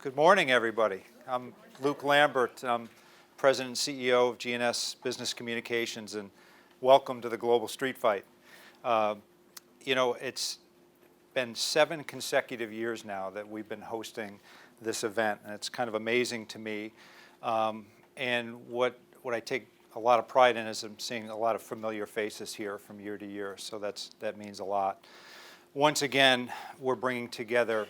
Good morning, everybody. I'm Luke Lambert. I'm President and CEO of G&S Business Communications, and welcome to the Global Street Fight. It's been 7 consecutive years now that we've been hosting this event, and it's kind of amazing to me. And what I take a lot of pride in is I'm seeing a lot of familiar faces here from year to year, so that means a lot. Once again, we're bringing together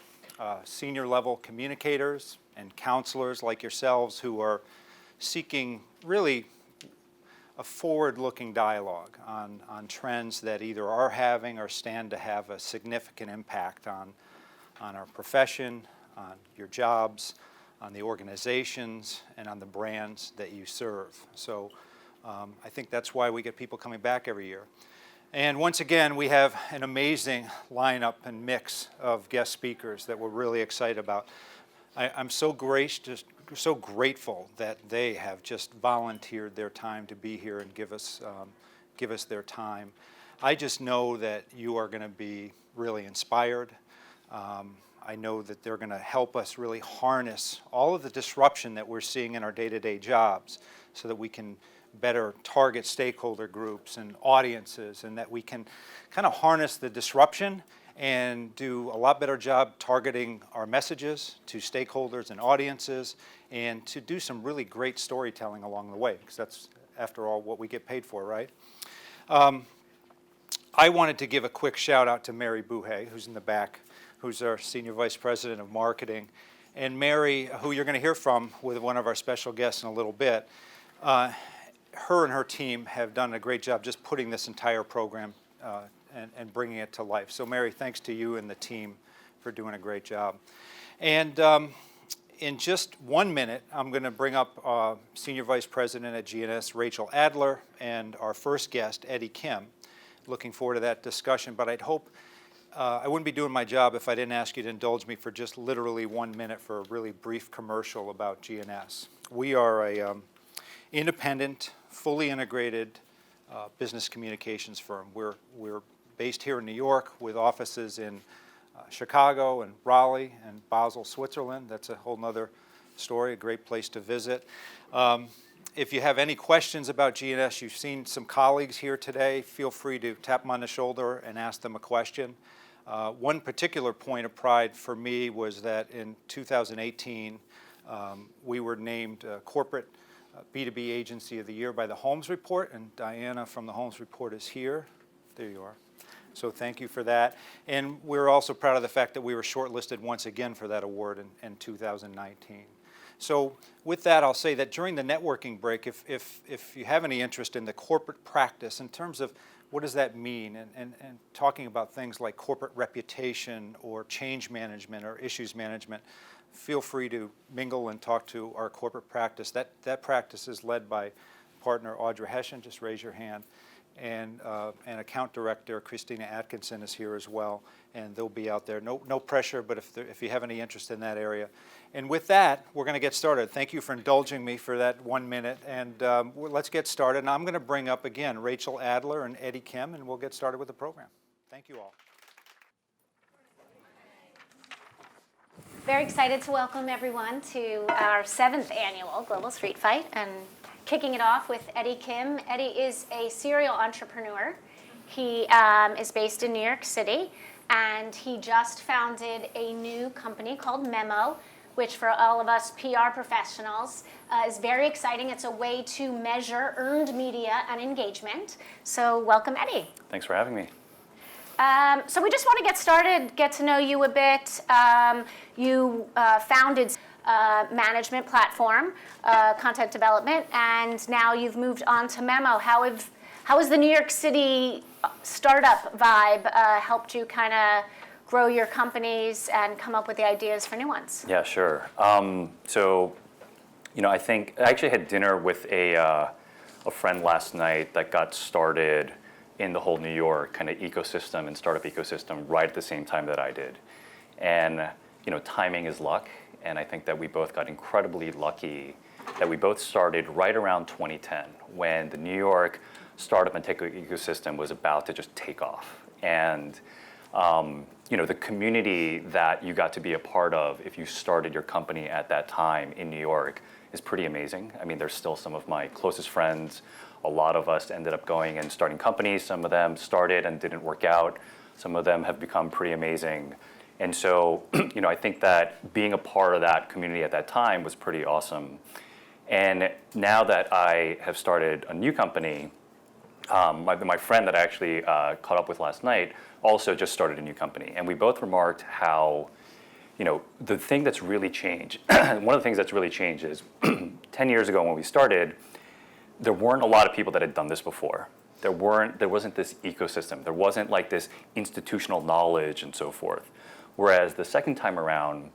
senior level communicators and counselors like yourselves who are seeking really a forward-looking dialogue on trends that either are having or stand to have a significant impact on our profession, on your jobs, on the organizations, and on the brands that you serve. So I think that's why we get people coming back every year. And once again, we have an amazing lineup and mix of guest speakers that we're really excited about. I'm so grateful that they have just volunteered their time to be here and give us their time. I just know that you are going to be really inspired. I know that they're going to help us really harness all of the disruption that we're seeing in our day-to-day jobs so that we can better target stakeholder groups and audiences, and that we can kind of harness the disruption and do a lot better job targeting our messages to stakeholders and audiences, and to do some really great storytelling along the way, because that's, after all, what we get paid for, right? I wanted to give a quick shout out to Mary Buhay, who's in the back, who's our Senior Vice President of Marketing. And Mary, who you're going to hear from with one of our special guests in a little bit, her and her team have done a great job just putting this entire program and bringing it to life. So Mary, thanks to you and the team for doing a great job. And in just 1 minute, I'm going to bring up Senior Vice President at G&S, Rachael Adler, and our first guest, Eddie Kim. Looking forward to that discussion, but I'd hope I wouldn't be doing my job if I didn't ask you to indulge me for just literally 1 minute for a really brief commercial about G&S. We are a independent, fully integrated business communications firm. We're based here in New York with offices in Chicago and Raleigh and Basel, Switzerland. That's a whole nother story, a great place to visit. If you have any questions about G&S, you've seen some colleagues here today, feel free to tap them on the shoulder and ask them a question. One particular point of pride for me was that in 2018, we were named Corporate B2B Agency of the Year by the Holmes Report, and Diana from the Holmes Report is here. There you are. So thank you for that. And we're also proud of the fact that we were shortlisted once again for that award in 2019. So with that, I'll say that during the networking break, if you have any interest in the corporate practice in terms of what does that mean, and talking about things like corporate reputation or change management or issues management, feel free to mingle and talk to our corporate practice. That practice is led by partner Audra Hessian, just raise your hand, and account director Christina Atkinson is here as well, and they'll be out there. No pressure, but if you have any interest in that area. And with that, we're going to get started. Thank you for indulging me for that 1 minute, and let's get started. And I'm going to bring up again Rachael Adler and Eddie Kim, and we'll get started with the program. Thank you all. Very excited to welcome everyone to our 7th annual Global Street Fight, and kicking it off with Eddie Kim. Eddie is a serial entrepreneur. He is based in New York City, and he just founded a new company called Memo, which for all of us PR professionals is very exciting. It's a way to measure earned media and engagement. So welcome, Eddie. Thanks for having me. So we just want to get started, get to know you a bit. You founded management platform, content development, and now you've moved on to Memo. How has the New York City startup vibe helped you kind of grow your companies and come up with the ideas for new ones? Yeah, sure. So, I think I actually had dinner with a friend last night that got started in the whole New York kind of ecosystem and startup ecosystem right at the same time that I did. And, timing is luck. And I think that we both got incredibly lucky that we both started right around 2010 when the New York startup and tech ecosystem was about to just take off. And the community that you got to be a part of if you started your company at that time in New York is pretty amazing. I mean, there's still some of my closest friends. A lot of us ended up going and starting companies. Some of them started and didn't work out. Some of them have become pretty amazing. And so, I think that being a part of that community at that time was pretty awesome. And now that I have started a new company, my friend that I actually caught up with last night also just started a new company. And we both remarked how, the thing that's really changed, one of the things that's really changed is 10 years ago when we started, there weren't a lot of people that had done this before. There wasn't this ecosystem. There wasn't like this institutional knowledge and so forth. Whereas the second time around,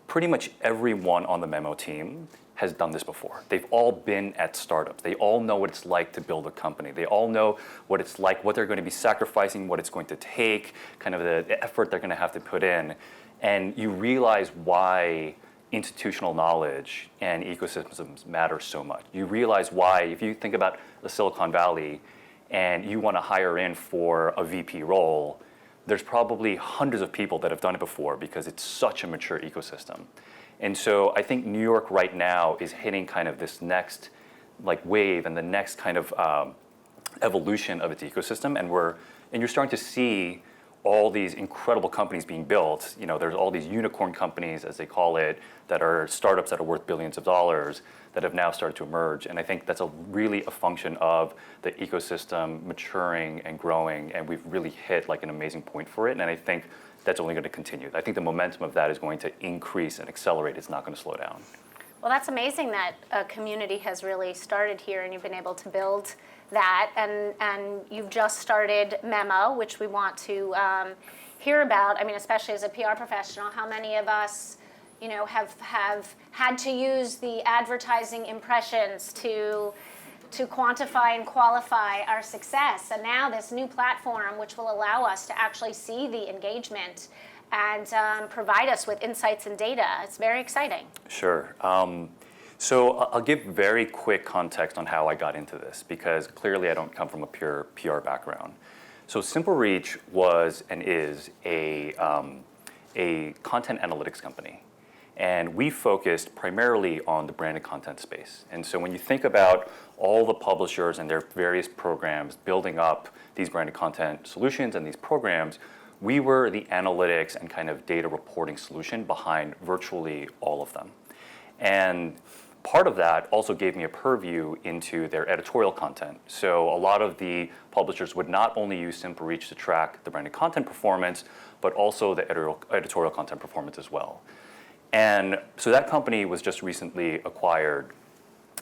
pretty much everyone on the Memo team has done this before. They've all been at startups. They all know what it's like to build a company. They all know what it's like, what they're going to be sacrificing, what it's going to take, kind of the effort they're going to have to put in. And you realize why institutional knowledge and ecosystems matter so much. You realize why, if you think about the Silicon Valley and you want to hire in for a VP role, there's probably hundreds of people that have done it before because it's such a mature ecosystem. And so I think New York right now is hitting kind of this next wave and the next kind of evolution of its ecosystem. And you're starting to see all these incredible companies being built. There's all these unicorn companies, as they call it, that are startups that are worth billions of dollars that have now started to emerge. And I think that's really a function of the ecosystem maturing and growing, and we've really hit an amazing point for it. And I think that's only going to continue. I think the momentum of that is going to increase and accelerate. It's not going to slow down. Well, that's amazing that a community has really started here and you've been able to build that. And you've just started Memo, which we want to hear about. I mean, especially as a PR professional, how many of us, have had to use the advertising impressions to quantify and qualify our success. And now this new platform, which will allow us to actually see the engagement and provide us with insights and data. It's very exciting. Sure. So I'll give very quick context on how I got into this, because clearly I don't come from a pure PR background. So Simple Reach was and is a content analytics company. And we focused primarily on the branded content space. And so when you think about all the publishers and their various programs building up these branded content solutions and these programs, we were the analytics and kind of data reporting solution behind virtually all of them. And part of that also gave me a purview into their editorial content. So a lot of the publishers would not only use Simple Reach to track the branded content performance, but also the editorial content performance as well. And so that company was just recently acquired.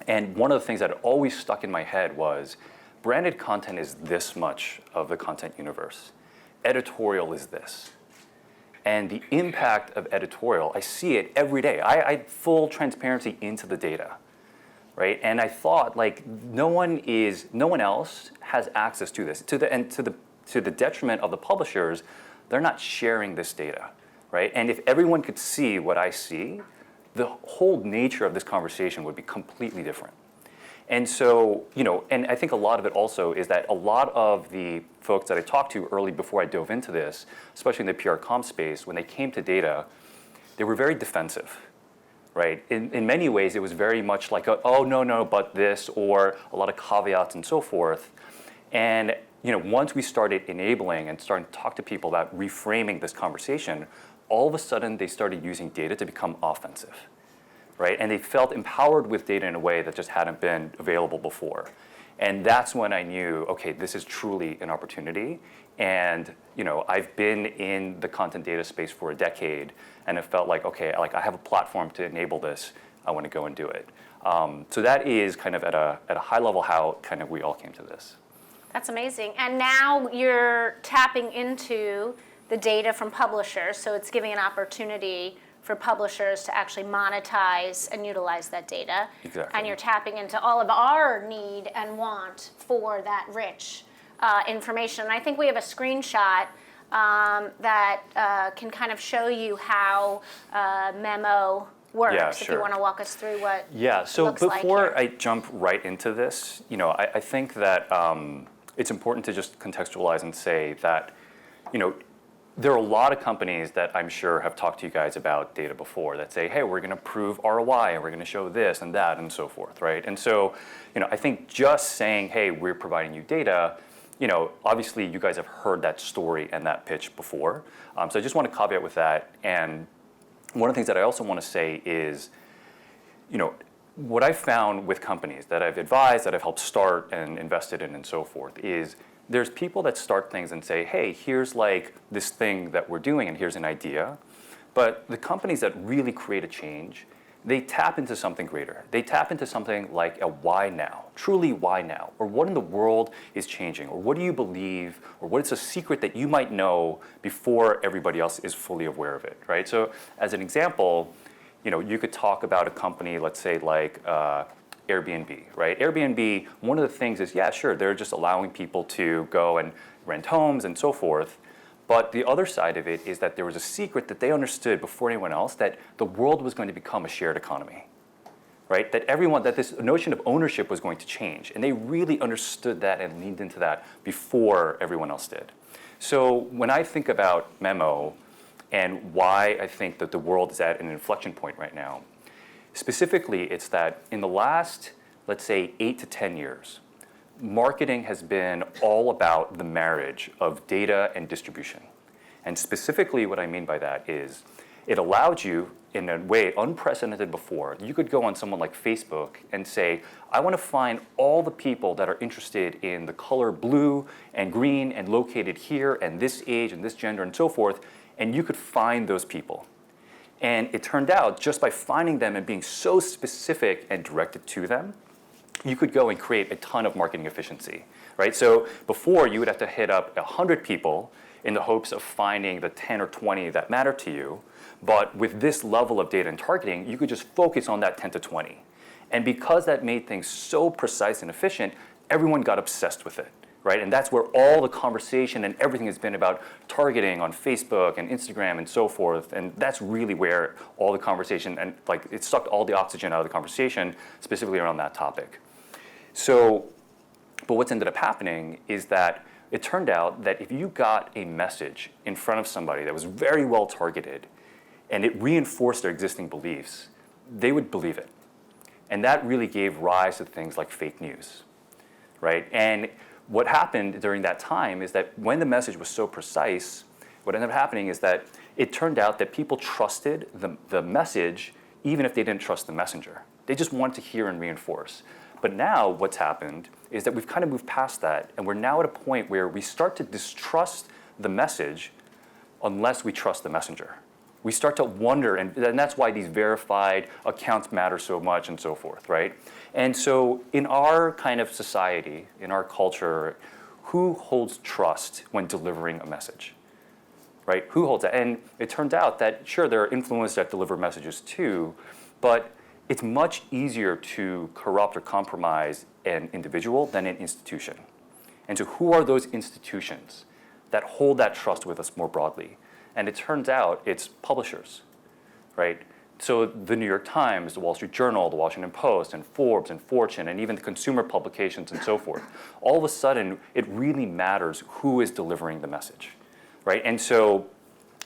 And one of the things that always stuck in my head was branded content is this much of the content universe. Editorial is this. And the impact of editorial, I see it every day. I have full transparency into the data, right? And I thought no one else has access to this. To the detriment of the publishers, they're not sharing this data. Right? And if everyone could see what I see, the whole nature of this conversation would be completely different. And so, and I think a lot of it also is that a lot of the folks that I talked to early before I dove into this, especially in the PR comm space, when they came to data, they were very defensive, right? In many ways, it was very much like, oh, no, but this, or a lot of caveats and so forth. And once we started enabling and starting to talk to people about reframing this conversation, all of a sudden they started using data to become offensive, right? And they felt empowered with data in a way that just hadn't been available before. And that's when I knew, okay, this is truly an opportunity. And I've been in the content data space for a decade, and it felt like, okay, I have a platform to enable this. I want to go and do it. So that is kind of at a high level how kind of we all came to this. That's amazing. And now you're tapping into the data from publishers, so it's giving an opportunity for publishers to actually monetize and utilize that data. Exactly. And you're tapping into all of our need and want for that rich information. And I think we have a screenshot that can kind of show you how Memo works. Yeah, if sure. you want to walk us through what so looks like before here. I jump right into this, I think that it's important to just contextualize and say that there are a lot of companies that I'm sure have talked to you guys about data before that say, hey, we're going to prove ROI and we're going to show this and that and so forth, right? And so, I think just saying, hey, we're providing you data, obviously you guys have heard that story and that pitch before. So I just want to caveat with that. And one of the things that I also want to say is, what I've found with companies that I've advised, that I've helped start and invested in and so forth is there's people that start things and say, hey, here's like this thing that we're doing and here's an idea. But the companies that really create a change, they tap into something greater. They tap into something like a why now, truly why now, or what in the world is changing, or what do you believe, or what is a secret that you might know before everybody else is fully aware of it, right? So as an example, you could talk about a company, let's say like Airbnb, right? Airbnb, one of the things is, yeah, sure, they're just allowing people to go and rent homes and so forth. But the other side of it is that there was a secret that they understood before anyone else that the world was going to become a shared economy, right? That this notion of ownership was going to change. And they really understood that and leaned into that before everyone else did. So when I think about Memo and why I think that the world is at an inflection point right now, specifically, it's that in the last, let's say, 8 to 10 years, marketing has been all about the marriage of data and distribution. And specifically what I mean by that is it allowed you, in a way unprecedented before, you could go on someone like Facebook and say, I want to find all the people that are interested in the color blue and green and located here and this age and this gender and so forth, and you could find those people. And it turned out just by finding them and being so specific and directed to them, you could go and create a ton of marketing efficiency, right? So before you would have to hit up 100 people in the hopes of finding the 10 or 20 that matter to you. But with this level of data and targeting, you could just focus on that 10 to 20. And because that made things so precise and efficient, everyone got obsessed with it. Right? And that's where all the conversation and everything has been about targeting on Facebook and Instagram and so forth. And that's really where all the conversation and like it sucked all the oxygen out of the conversation, specifically around that topic. So, but what's ended up happening is that it turned out that if you got a message in front of somebody that was very well targeted and it reinforced their existing beliefs, they would believe it. And that really gave rise to things like fake news, right? And what happened during that time is that when the message was so precise, what ended up happening is that it turned out that people trusted the message even if they didn't trust the messenger. They just wanted to hear and reinforce. But now what's happened is that we've kind of moved past that, and we're now at a point where we start to distrust the message unless we trust the messenger. We start to wonder, and that's why these verified accounts matter so much and so forth, right? And so in our kind of society, in our culture, who holds trust when delivering a message, right? Who holds that? And it turns out that, sure, there are influencers that deliver messages too, but it's much easier to corrupt or compromise an individual than an institution. And so who are those institutions that hold that trust with us more broadly? And it turns out it's publishers, right? So the New York Times, the Wall Street Journal, the Washington Post, and Forbes, and Fortune, and even the consumer publications and so forth. All of a sudden, it really matters who is delivering the message, right? And so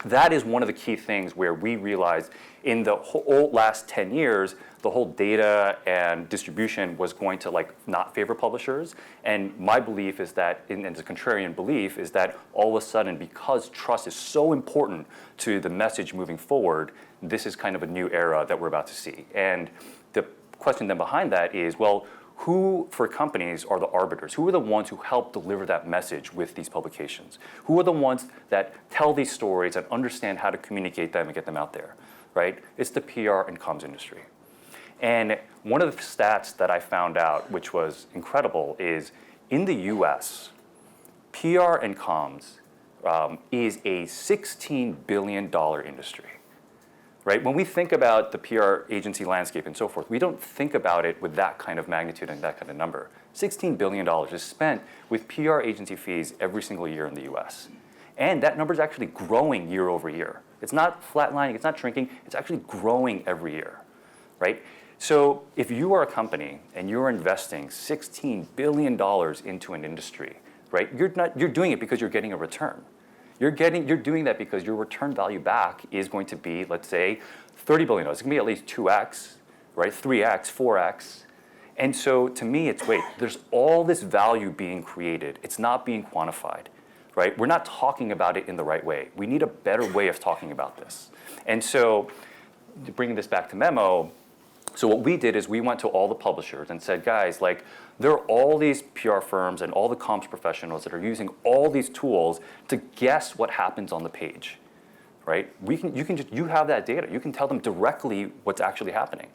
that is one of the key things where we realized in the whole last 10 years, the whole data and distribution was going to like not favor publishers. And my belief is that, and it's a contrarian belief, is that all of a sudden, because trust is so important to the message moving forward, this is kind of a new era that we're about to see. And the question then behind that is, well, who for companies are the arbiters? Who are the ones who help deliver that message with these publications? Who are the ones that tell these stories and understand how to communicate them and get them out there, right? It's the PR and comms industry. And one of the stats that I found out, which was incredible, is in the US, PR and comms is a $16 billion industry, right? When we think about the PR agency landscape and so forth, we don't think about it with that kind of magnitude and that kind of number. $16 billion is spent with PR agency fees every single year in the US. And that number is actually growing year over year. It's not flatlining, it's not shrinking, it's actually growing every year, right? So if you are a company and you're investing $16 billion into an industry, right? You're doing it because you're getting a return. You're doing that because your return value back is going to be, let's say, $30 billion. It's going to be at least 2x, right? 3x, 4x. And so to me, it's, wait, there's all this value being created. It's not being quantified, right? We're not talking about it in the right way. We need a better way of talking about this. And so bringing this back to Memo, so what we did is we went to all the publishers and said, guys, like, there are all these PR firms and all the comms professionals that are using all these tools to guess what happens on the page, right? You have that data. You can tell them directly what's actually happening.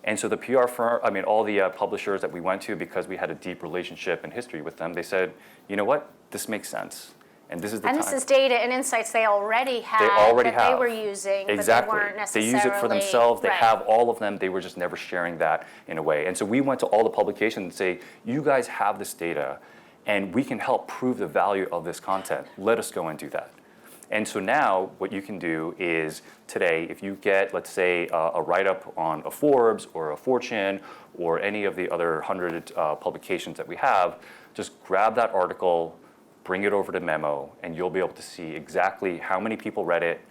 And so the PR firm, all the publishers that we went to, because we had a deep relationship and history with them, they said, you know what, this makes sense. And this is the time. And this is data and insights they already had they were using, exactly. But they weren't necessarily. They use it for themselves. They right. have all of them. They were just never sharing that in a way. And so we went to all the publications and say, you guys have this data, and we can help prove the value of this content. Let us go and do that. And so now what you can do is today, if you get, let's say, a write-up on a Forbes or a Fortune or any of the other 100 publications that we have, just grab that article, bring it over to Memo, and you'll be able to see exactly how many people read it,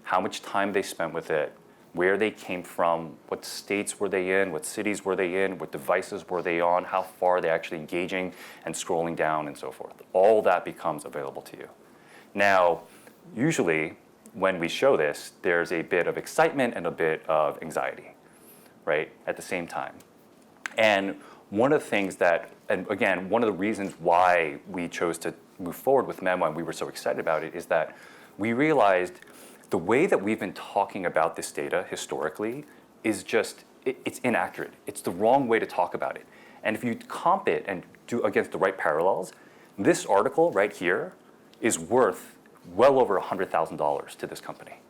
how much time they spent with it, where they came from, what states were they in, what cities were they in, what devices were they on, how far they're actually engaging and scrolling down and so forth. All that becomes available to you. Now, usually when we show this, there's a bit of excitement and a bit of anxiety, right, at the same time. And one of the things that, and again, one of the reasons why we chose to move forward with Memo and we were so excited about it is that we realized the way that we've been talking about this data historically is just, it's inaccurate. It's the wrong way to talk about it. And if you comp it and do against the right parallels, this article right here is worth well over $100,000 to this company.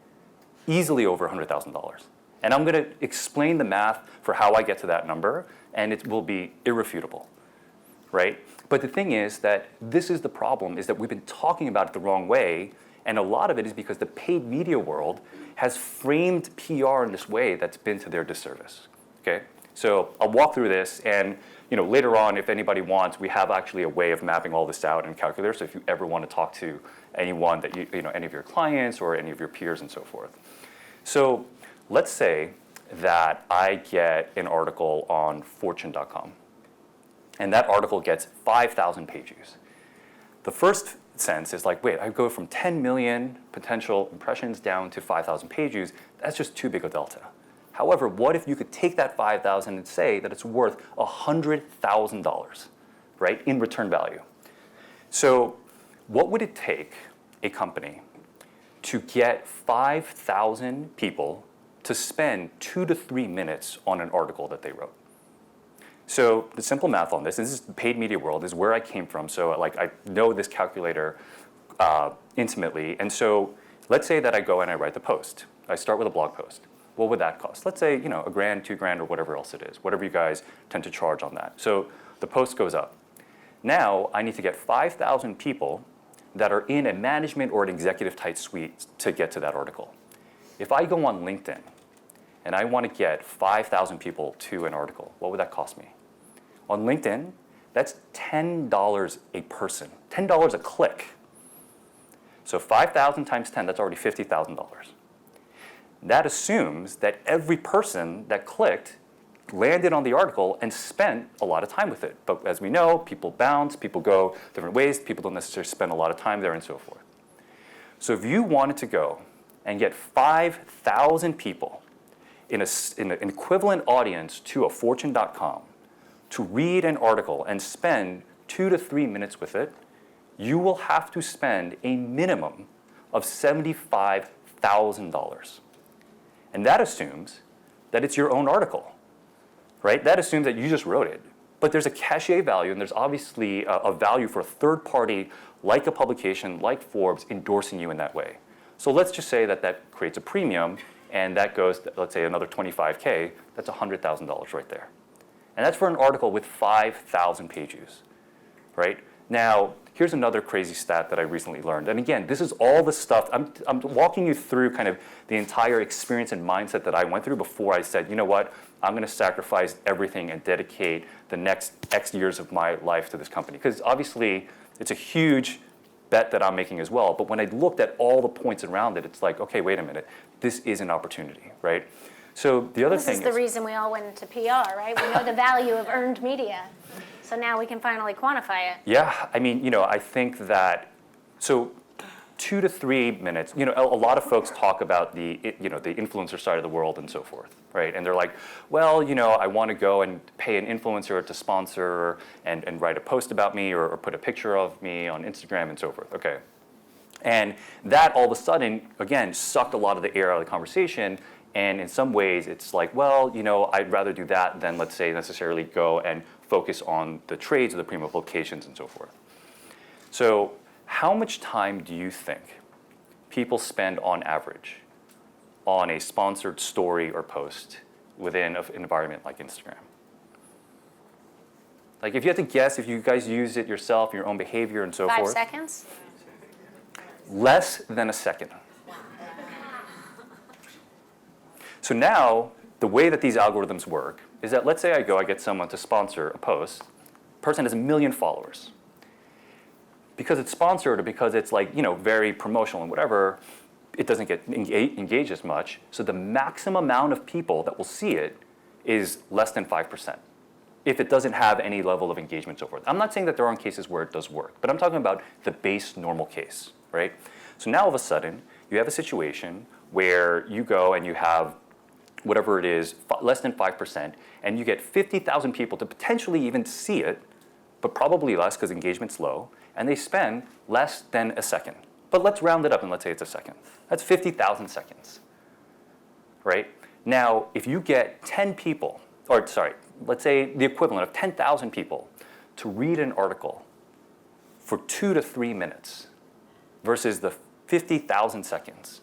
Easily over $100,000. And I'm gonna explain the math for how I get to that number, and it will be irrefutable, right? But the thing is that this is the problem, is that we've been talking about it the wrong way, and a lot of it is because the paid media world has framed PR in this way that's been to their disservice, okay? So I'll walk through this, and later on, if anybody wants, we have actually a way of mapping all this out in Calculator, so if you ever want to talk to anyone that any of your clients or any of your peers and so forth. So let's say that I get an article on fortune.com, and that article gets 5,000 page views. The first sense is like, wait, I go from 10 million potential impressions down to 5,000 page views. That's just too big a delta. However, what if you could take that 5,000 and say that it's worth $100,000, right, in return value? So what would it take a company to get 5,000 people to spend 2 to 3 minutes on an article that they wrote? So the simple math on this is the paid media world, is where I came from. So I know this calculator intimately. And so let's say that I go and I write the post. I start with a blog post. What would that cost? Let's say, $1,000, $2,000, or whatever else it is, whatever you guys tend to charge on that. So the post goes up. Now I need to get 5,000 people that are in a management or an executive type suite to get to that article. If I go on LinkedIn and I want to get 5,000 people to an article, what would that cost me? On LinkedIn, that's $10 a person, $10 a click. So 5,000 times 10, that's already $50,000. That assumes that every person that clicked landed on the article and spent a lot of time with it. But as we know, people bounce, people go different ways, people don't necessarily spend a lot of time there and so forth. So if you wanted to go and get 5,000 people in an equivalent audience to a Fortune.com to read an article and spend 2 to 3 minutes with it, you will have to spend a minimum of $75,000. And that assumes that it's your own article, right? That assumes that you just wrote it. But there's a cachet value, and there's obviously a value for a third party, like a publication, like Forbes, endorsing you in that way. So let's just say that that creates a premium, and that goes, let's say, another $25K. That's $100,000 right there. And that's for an article with 5,000 page views, right? Now, here's another crazy stat that I recently learned. And again, this is all the stuff, I'm walking you through kind of the entire experience and mindset that I went through before I said, you know what, I'm gonna sacrifice everything and dedicate the next X years of my life to this company. Because obviously, it's a huge bet that I'm making as well. But when I looked at all the points around it, it's like, okay, wait a minute, this is an opportunity, right? So the other thing This is the reason we all went into PR, right? We know the value of earned media. So now we can finally quantify it. Yeah, I mean, I think that, so 2 to 3 minutes, a lot of folks talk about the influencer side of the world and so forth, right? And they're like, well, I want to go and pay an influencer to sponsor and write a post about me or put a picture of me on Instagram and so forth, okay. And that all of a sudden, again, sucked a lot of the air out of the conversation. And in some ways, it's like, well, I'd rather do that than, let's say, necessarily go and focus on the trades or the premium publications and so forth. So how much time do you think people spend on average on a sponsored story or post within an environment like Instagram? Like if you had to guess, if you guys use it yourself, your own behavior and so 5 forth. seconds? Less than a second. So now, the way that these algorithms work is that let's say I get someone to sponsor a post, person has 1 million followers. Because it's sponsored or because it's like, very promotional and whatever, it doesn't get engaged as much. So the maximum amount of people that will see it is less than 5%. If it doesn't have any level of engagement and so forth. I'm not saying that there aren't cases where it does work, but I'm talking about the base normal case, right? So now all of a sudden, you have a situation where you go and you have whatever it is, less than 5%, and you get 50,000 people to potentially even see it, but probably less because engagement's low, and they spend less than a second. But let's round it up and let's say it's a second. That's 50,000 seconds, right? Now, if you get 10 people, let's say the equivalent of 10,000 people to read an article for 2 to 3 minutes versus the 50,000 seconds,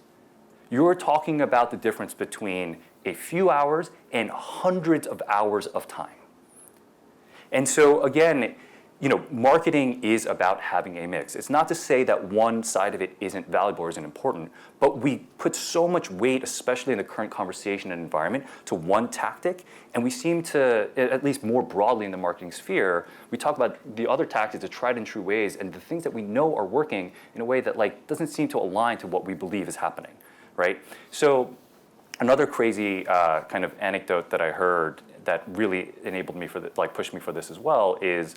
you're talking about the difference between a few hours and hundreds of hours of time. And so again, marketing is about having a mix. It's not to say that one side of it isn't valuable or isn't important, but we put so much weight, especially in the current conversation and environment, to one tactic, and we seem to, at least more broadly in the marketing sphere, we talk about the other tactics, the tried and true ways, and the things that we know are working in a way that doesn't seem to align to what we believe is happening, right? So another crazy kind of anecdote that I heard that really enabled me pushed me for this as well is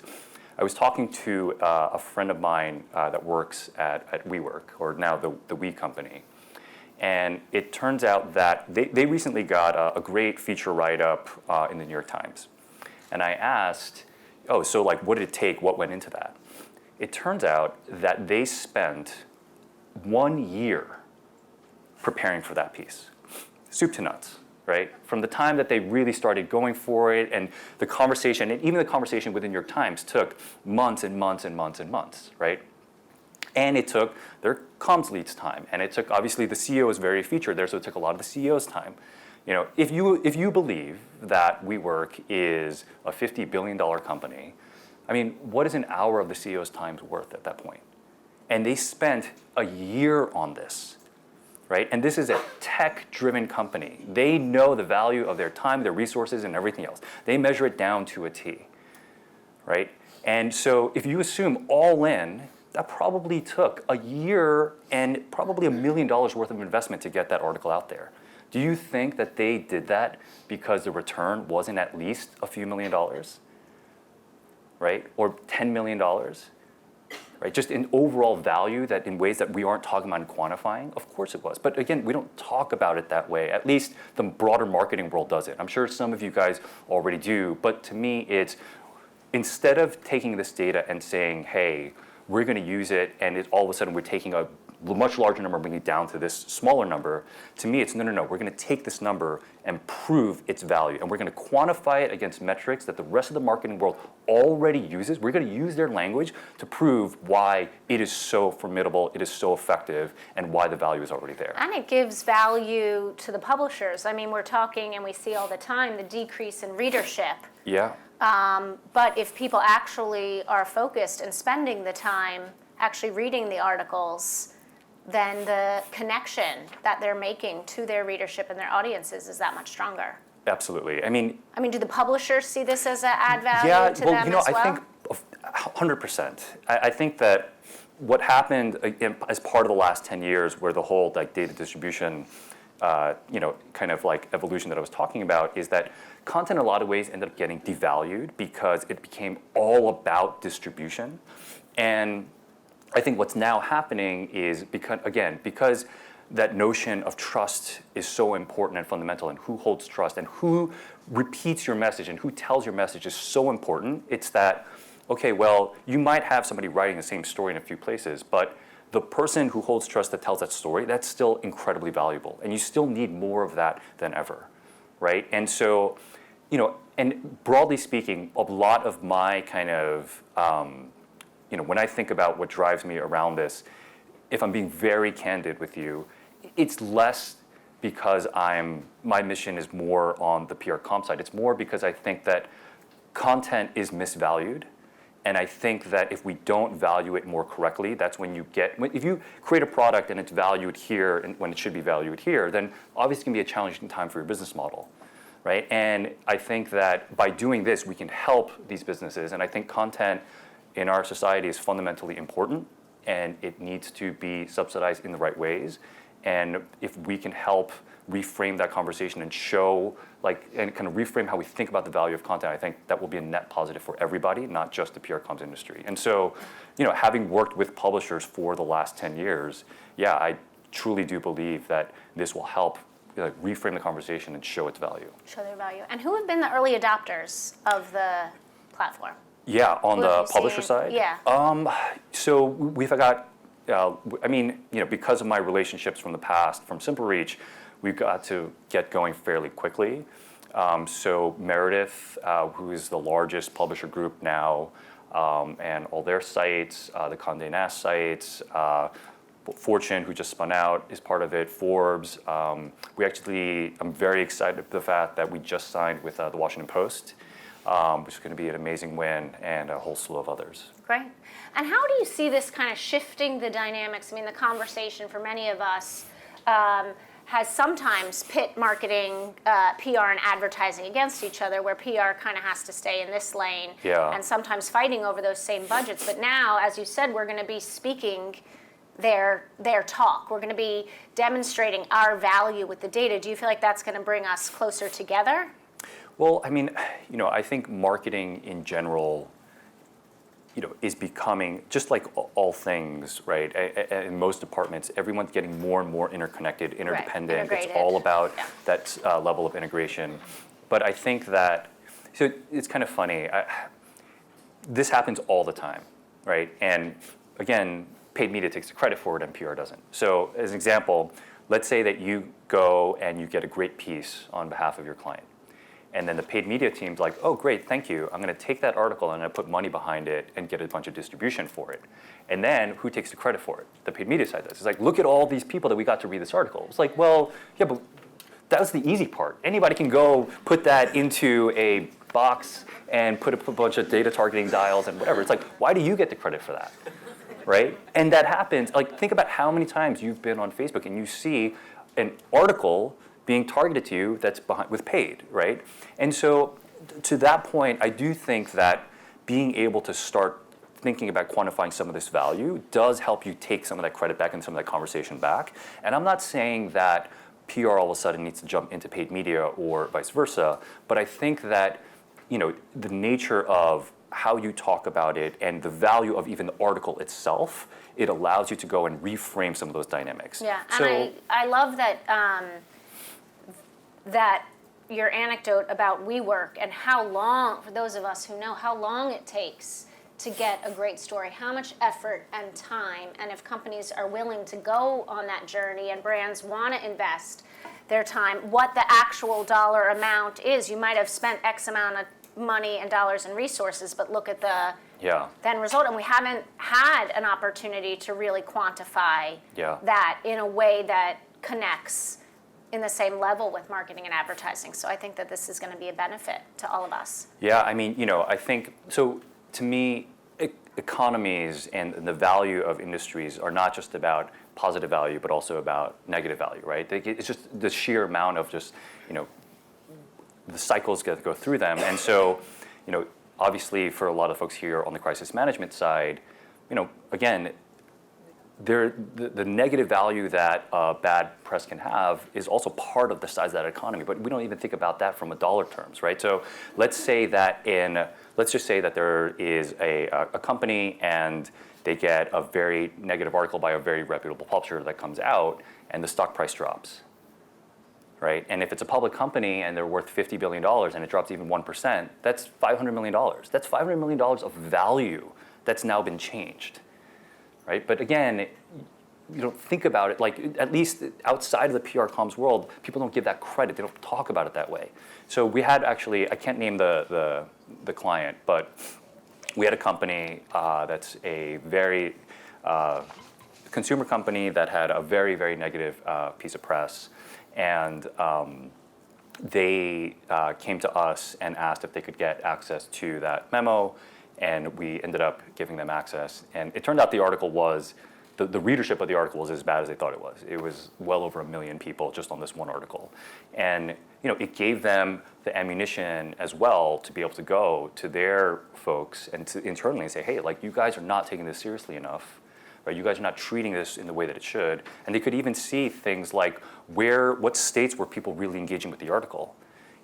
I was talking to a friend of mine that works at WeWork, or now the We company. And it turns out that they recently got a great feature write-up in the New York Times. And I asked, so what did it take? What went into that? It turns out that they spent 1 year preparing for that piece. Soup to nuts, right? From the time that they really started going for it, and the conversation, and even the conversation within New York Times took months and months and months and months, right? And it took their comms lead's time, and it took, obviously the CEO is very featured there, so it took a lot of the CEO's time. If you believe that WeWork is a $50 billion company, I mean, what is an hour of the CEO's time worth at that point? And they spent a year on this. Right? And this is a tech-driven company. They know the value of their time, their resources, and everything else. They measure it down to a T, right? And so if you assume all in, that probably took a year and probably $1 million worth of investment to get that article out there. Do you think that they did that because the return wasn't at least a few $1 million, right? Or $10 million? Right, just in overall value that in ways that we aren't talking about and quantifying, of course it was. But again, we don't talk about it that way. At least the broader marketing world does it. I'm sure some of you guys already do. But to me, it's instead of taking this data and saying, hey, we're going to use it, and all of a sudden we're taking a much larger number, bringing it down to this smaller number. To me, it's no. We're going to take this number and prove its value. And we're going to quantify it against metrics that the rest of the marketing world already uses. We're going to use their language to prove why it is so formidable, it is so effective, and why the value is already there. And it gives value to the publishers. I mean, we're talking and we see all the time the decrease in readership. Yeah. But if people actually are focused and spending the time actually reading the articles, then the connection that they're making to their readership and their audiences is that much stronger. Absolutely. I mean, do the publishers see this as an add value to them as well? I think 100%. I think that what happened as part of the last 10 years where the whole like data distribution kind of like evolution that I was talking about is that content in a lot of ways ended up getting devalued because it became all about distribution. And I think what's now happening is because that notion of trust is so important and fundamental, and who holds trust and who repeats your message and who tells your message is so important. It's that, okay, well, you might have somebody writing the same story in a few places, but the person who holds trust that tells that story, that's still incredibly valuable. And you still need more of that than ever, right? And so, and broadly speaking, a lot of my kind of, when I think about what drives me around this, if I'm being very candid with you, it's less because my mission is more on the PR comp side. It's more because I think that content is misvalued. And I think that if we don't value it more correctly, that's when if you create a product and it's valued here and when it should be valued here, then obviously it's going to be a challenging time for your business model, right? And I think that by doing this, we can help these businesses. And I think content in our society is fundamentally important, and it needs to be subsidized in the right ways. And if we can help reframe that conversation and show, and kind of reframe how we think about the value of content, I think that will be a net positive for everybody, not just the PR comms industry. And so, having worked with publishers for the last 10 years, I truly do believe that this will help reframe the conversation and show its value. Show their value. And who have been the early adopters of the platform? Yeah, on the publisher side? Yeah. So we've got, because of my relationships from the past, from Simple Reach, we've got to get going fairly quickly. So Meredith, who is the largest publisher group now, and all their sites, the Condé Nast sites, Fortune, who just spun out, is part of it, Forbes. I'm very excited about the fact that we just signed with the Washington Post, which is going to be an amazing win, and a whole slew of others. Great. And how do you see this kind of shifting the dynamics? I mean, the conversation for many of us has sometimes pit marketing, PR, and advertising against each other, where PR kind of has to stay in this lane, and sometimes fighting over those same budgets. But now, as you said, we're going to be speaking their talk. We're going to be demonstrating our value with the data. Do you feel like that's going to bring us closer together? Well, I think marketing in general, is becoming, just like all things, right? In most departments, everyone's getting more and more interconnected, interdependent. Right. It's all about that level of integration. But I think that, so it's kind of funny. This happens all the time, right? And again, paid media takes the credit for it and PR doesn't. So as an example, let's say that you go and you get a great piece on behalf of your client. And then the paid media team's like, oh, great, thank you. I'm going to take that article and I'm going to put money behind it and get a bunch of distribution for it. And then who takes the credit for it? The paid media side does. It's like, look at all these people that we got to read this article. It's like, well, yeah, but that was the easy part. Anybody can go put that into a box and put a bunch of data targeting dials and whatever. It's like, why do you get the credit for that? Right? And that happens. Like, think about how many times you've been on Facebook and you see an article being targeted to you that's with paid, right? And so to that point, I do think that being able to start thinking about quantifying some of this value does help you take some of that credit back and some of that conversation back. And I'm not saying that PR all of a sudden needs to jump into paid media or vice versa, but I think that, the nature of how you talk about it and the value of even the article itself, it allows you to go and reframe some of those dynamics. Yeah, so, and I love that your anecdote about WeWork and how long, for those of us who know, how long it takes to get a great story, how much effort and time, and if companies are willing to go on that journey and brands want to invest their time, what the actual dollar amount is. You might have spent X amount of money and dollars and resources, but look at the then result. And we haven't had an opportunity to really quantify that in a way that connects in the same level with marketing and advertising. So I think that this is going to be a benefit to all of us. Yeah, I think, so to me, economies and the value of industries are not just about positive value, but also about negative value, right? It's just the sheer amount of just, the cycles that go through them. And so, obviously for a lot of folks here on the crisis management side, again, the negative value that bad press can have is also part of the size of that economy, but we don't even think about that from a dollar terms, right? So let's just say that there is a company and they get a very negative article by a very reputable publisher that comes out and the stock price drops, right? And if it's a public company and they're worth $50 billion and it drops even 1%, that's $500 million. That's $500 million of value that's now been changed. Right? But again, you don't think about it, like at least outside of the PR comms world, people don't give that credit. They don't talk about it that way. So we had actually, I can't name the client, but we had a company that's a very consumer company that had a very, very negative piece of press. And they came to us and asked if they could get access to that memo. And we ended up giving them access. And it turned out the article was, the readership of the article was as bad as they thought it was. It was well over 1 million people just on this one article. And it gave them the ammunition as well to be able to go to their folks and to internally say, hey, like you guys are not taking this seriously enough. Right? You guys are not treating this in the way that it should. And they could even see things like what states were people really engaging with the article.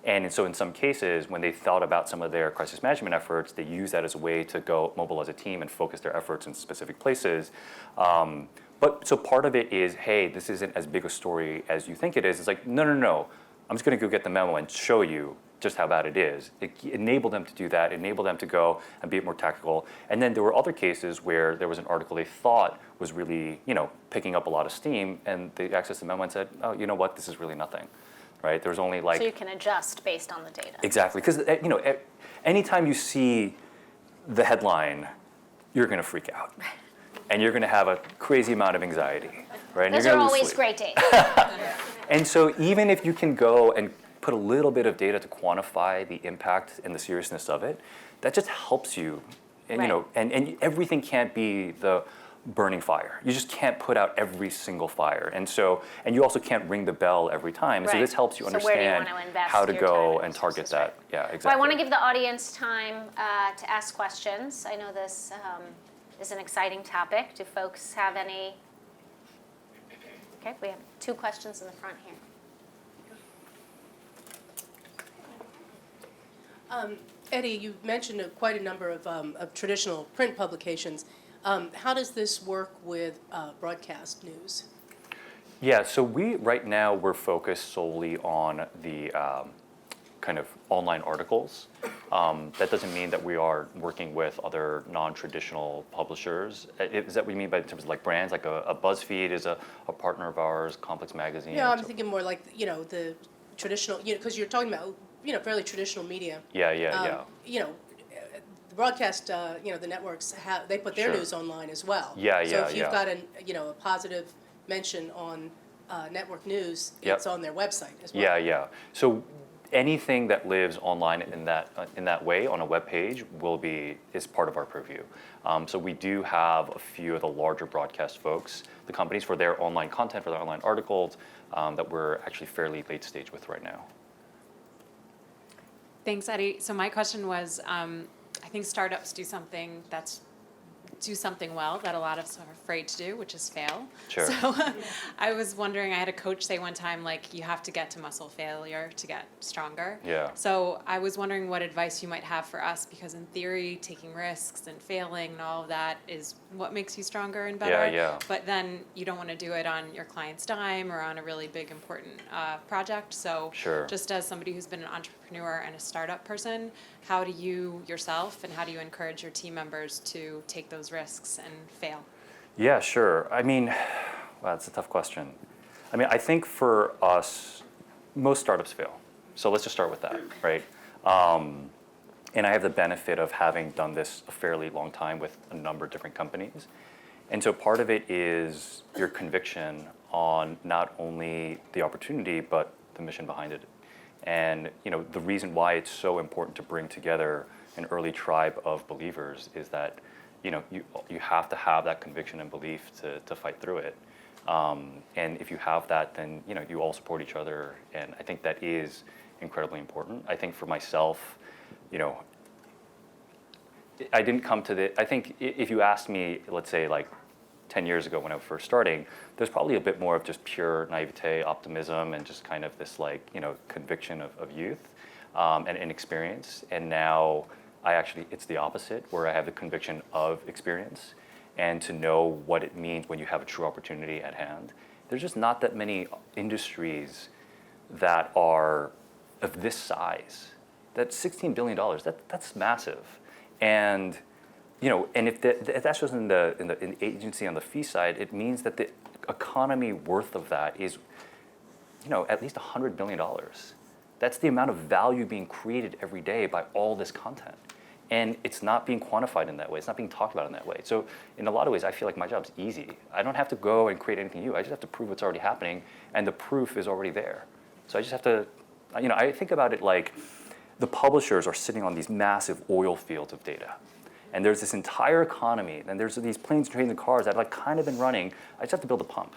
And so in some cases, when they thought about some of their crisis management efforts, they used that as a way to go mobilize a team and focus their efforts in specific places. But so part of it is, hey, this isn't as big a story as you think it is. It's like, no. I'm just going to go get the memo and show you just how bad it is. It enabled them to do that, enabled them to go and be more tactical. And then there were other cases where there was an article they thought was really, picking up a lot of steam, and they accessed the memo and said, oh, you know what, this is really nothing. Right? There's only like... So you can adjust based on the data. Exactly, because anytime you see the headline, you're going to freak out. And you're going to have a crazy amount of anxiety. Right? And Those you're are gonna lose always sleep. great data. And so even if you can go and put a little bit of data to quantify the impact and the seriousness of it, that just helps you. And, Right. and everything can't be the burning fire. You just can't put out every single fire. And you also can't ring the bell every time. Right. So this helps you So where do you understand want to invest how to your time go and and target resources, that. right? Yeah, exactly. Well, I want to give the audience time to ask questions. I know this is an exciting topic. Do folks have any? Okay, we have 2 questions in the front here. Eddie, you mentioned quite a number of traditional print publications. How does this work with broadcast news? Yeah, so right now we're focused solely on the kind of online articles. That doesn't mean that we are working with other non-traditional publishers. Is that what you mean by in terms of like brands? Like a BuzzFeed is a partner of ours, Complex Magazine. Yeah, I'm thinking more like, the traditional, because you're talking about, fairly traditional media. Yeah. The broadcast, the networks they put their Sure. news online as well. Yeah, So if you've yeah. got a positive mention on network news, Yep. it's on their website as well. Yeah. So anything that lives online in that way on a web page is part of our purview. So we do have a few of the larger broadcast folks, the companies for their online content, for their online articles, that we're actually fairly late stage with right now. Thanks, Eddie. So my question was, I think startups do something well that a lot of us are afraid to do, which is fail. Sure. So I was wondering, I had a coach say one time, like, you have to get to muscle failure to get stronger. Yeah. So I was wondering what advice you might have for us, because in theory, taking risks and failing and all of that is what makes you stronger and better. Yeah. But then you don't want to do it on your client's dime or on a really big, important project. So Sure. just as somebody who's been an entrepreneur and a startup person, how do you yourself and how do you encourage your team members to take those risks and fail? Yeah, sure. I mean, wow, that's a tough question. I mean, I think for us, most startups fail. So let's just start with that, right? And I have the benefit of having done this a fairly long time with a number of different companies. And so part of it is your conviction on not only the opportunity, but the mission behind it. And the reason why it's so important to bring together an early tribe of believers is that you have to have that conviction and belief to fight through it. And if you have that, then you all support each other, and I think that is incredibly important. I think for myself, I didn't come to I think if you asked me, let's say like 10 years ago when I was first starting, there's probably a bit more of just pure naivete, optimism, and just kind of this like, conviction of youth and inexperience. And now it's the opposite, where I have the conviction of experience and to know what it means when you have a true opportunity at hand. There's just not that many industries that are of this size. That's $16 billion, that's massive. And and if that's just in the agency on the fee side, it means that the economy worth of that is, at least $100 billion. That's the amount of value being created every day by all this content. And it's not being quantified in that way. It's not being talked about in that way. So in a lot of ways, I feel like my job's easy. I don't have to go and create anything new. I just have to prove what's already happening, and the proof is already there. So I just have to, I think about it like the publishers are sitting on these massive oil fields of data. And there's this entire economy, and there's these planes, trains, and cars that have kind of been running. I just have to build a pump.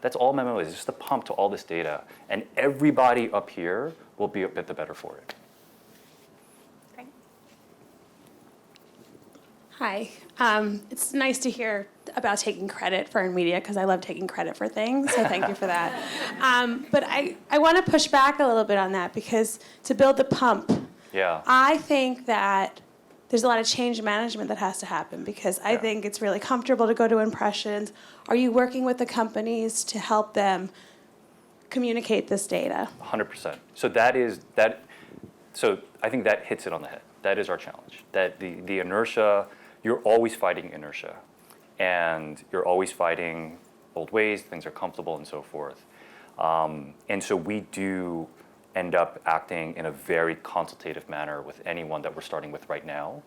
That's all Memo is, just a pump to all this data. And everybody up here will be a bit the better for it. Great. Hi. It's nice to hear about taking credit for earned media, because I love taking credit for things, so thank you for that. But I want to push back a little bit on that, because to build the pump, I think that there's a lot of change management that has to happen, because I think it's really comfortable to go to impressions. Are you working with the companies to help them communicate this data? 100%. So I think that hits it on the head. That is our challenge. That the inertia, you're always fighting inertia. And you're always fighting old ways, things are comfortable and so forth. And so we do end up acting in a very consultative manner with anyone that we're starting with right now,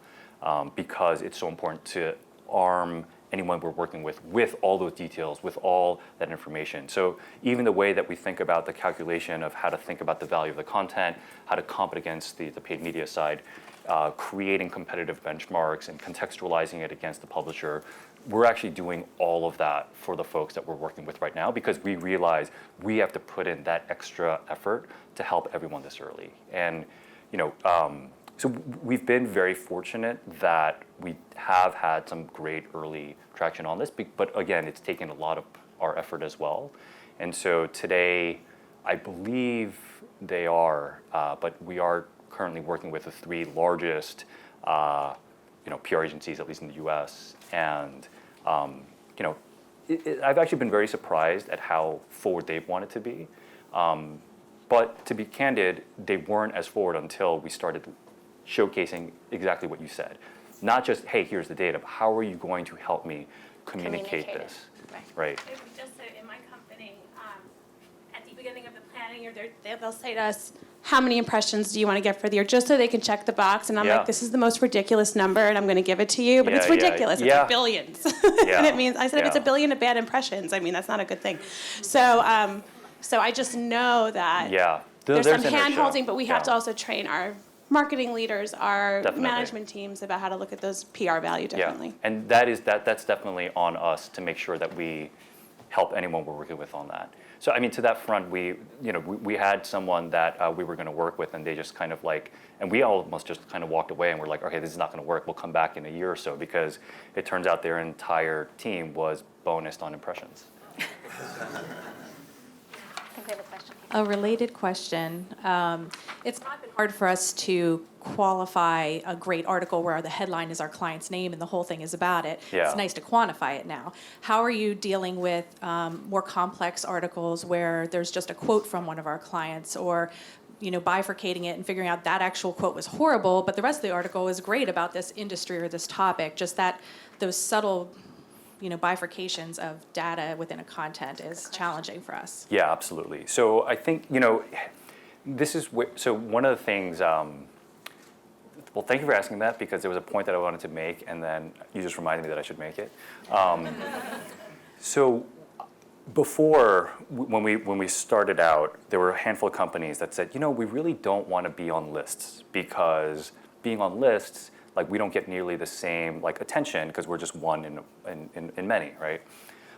because it's so important to arm anyone we're working with all those details, with all that information. So even the way that we think about the calculation of how to think about the value of the content, how to comp it against the paid media side, creating competitive benchmarks and contextualizing it against the publisher, we're actually doing all of that for the folks that we're working with right now, because we realize we have to put in that extra effort to help everyone this early. And so we've been very fortunate that we have had some great early traction on this, but again, it's taken a lot of our effort as well. And so today, I believe they are, but we are currently working with the 3 largest PR agencies, at least in the US. And I've actually been very surprised at how forward they've wanted to be. But to be candid, they weren't as forward until we started showcasing exactly what you said. Not just, hey, here's the data, but how are you going to help me communicate this? Right. Just so in my company, at the beginning of the planning year, they'll say to us, how many impressions do you want to get for the year? Just so they can check the box. And I'm like, this is the most ridiculous number, and I'm going to give it to you. But it's ridiculous. It's like billions. And it means, I said, if it's a billion of bad impressions, I mean, that's not a good thing. So I just know that there's some hand-holding, but we have to also train our marketing leaders, our management teams about how to look at those PR value differently. Yeah. And that's definitely on us to make sure that we help anyone we're working with on that. So I mean, to that front, we had someone that we were going to work with, and they just kind of and we almost just kind of walked away, and we're like, okay, this is not going to work. We'll come back in a year or so, because it turns out their entire team was bonused on impressions. I think we have a question. A related question. It's not been hard for us to qualify a great article where the headline is our client's name and the whole thing is about it. Yeah. It's nice to quantify it now. How are you dealing with more complex articles where there's just a quote from one of our clients, or bifurcating it and figuring out that actual quote was horrible, but the rest of the article was great about this industry or this topic? Just those subtle bifurcations of data within a content is challenging for us. Yeah, absolutely. So I think, this is so one of the things, well, thank you for asking that, because there was a point that I wanted to make, and then you just reminded me that I should make it. So before, when we started out, there were a handful of companies that said, we really don't want to be on lists, because being on lists, we don't get nearly the same attention, because we're just one in many, right?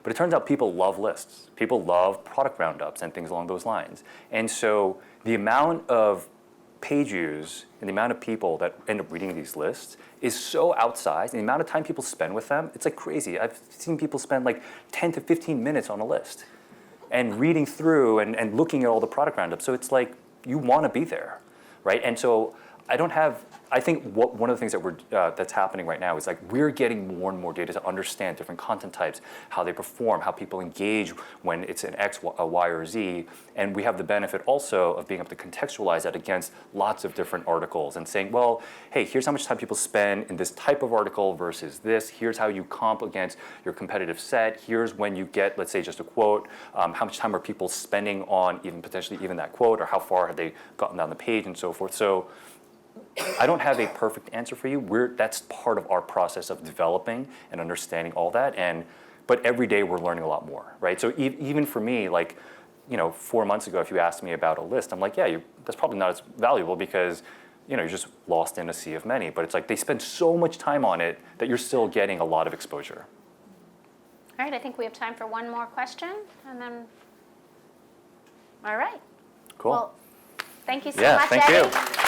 But it turns out people love lists. People love product roundups and things along those lines. And so the amount of page views and the amount of people that end up reading these lists is so outsized. And the amount of time people spend with them, it's like crazy. I've seen people spend like 10 to 15 minutes on a list and reading through and looking at all the product roundups. So it's like you want to be there, right? And so I think one of the things that that's happening right now is like we're getting more and more data to understand different content types, how they perform, how people engage when it's an X, a Y, or Z. And we have the benefit also of being able to contextualize that against lots of different articles and saying, well, hey, here's how much time people spend in this type of article versus this. Here's how you comp against your competitive set. Here's when you get, let's say, just a quote. How much time are people spending on potentially even that quote, or how far have they gotten down the page and so forth. So I don't have a perfect answer for you. That's part of our process of developing and understanding all that. But every day we're learning a lot more, right? So even for me, like, 4 months ago, if you asked me about a list, I'm like, yeah, that's probably not as valuable because, you're just lost in a sea of many. But it's like they spend so much time on it that you're still getting a lot of exposure. All right, I think we have time for one more question, and then, all right. Cool. Well, thank you so Yeah, much, thank Eddie. you.